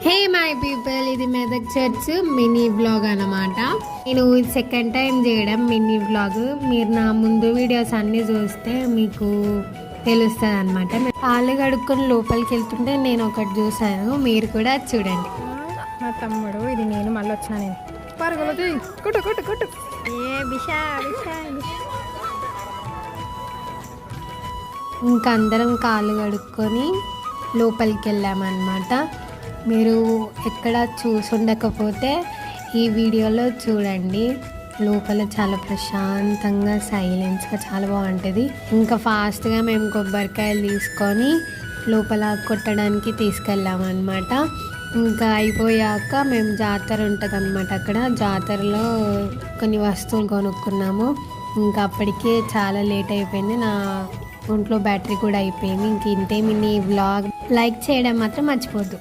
Hey my people, ఇది Medak church mini vlog అనమాట. నేను సెకండ్ టైం చేయడం మినీ వ్లాగ్. మీరు నా ముందు వీడియోస్ అన్నీ చూస్తే మీకు తెలుస్తుంది అనమాట. కాళ్ళు కడుక్కొని లోపలికి వెళ్తుంటే నేను ఒకటి చూసాను, మీరు కూడా చూడండి. మా తమ్ముడు ఇది నేను మళ్ళీ వచ్చిన నేను పరుగులు కొట్టు కొట్టు కొట్టు ఇంకా అందరం కాళ్ళు కడుక్కొని లోపలికి వెళ్ళామన్నమాట. మీరు ఎక్కడ చూసుండకపోతే ఈ వీడియోలో చూడండి. లోపల చాలా ప్రశాంతంగా సైలెన్స్గా చాలా బాగుంటుంది. ఇంకా ఫాస్ట్గా మేము కొబ్బరికాయలు తీసుకొని లోపల కొట్టడానికి తీసుకెళ్ళామన్నమాట. ఇంకా అయిపోయాక మేము జాతర ఉంటుంది అన్నమాట. అక్కడ జాతరలో కొన్ని వస్తువులు కొనుక్కున్నాము. ఇంకా అప్పటికే చాలా లేట్ అయిపోయింది. నా ఒంట్లో బ్యాటరీ కూడా అయిపోయింది. ఇంక ఇంతే మినీ వ్లాగ్. లైక్ చేయడం మాత్రం మర్చిపోద్దు.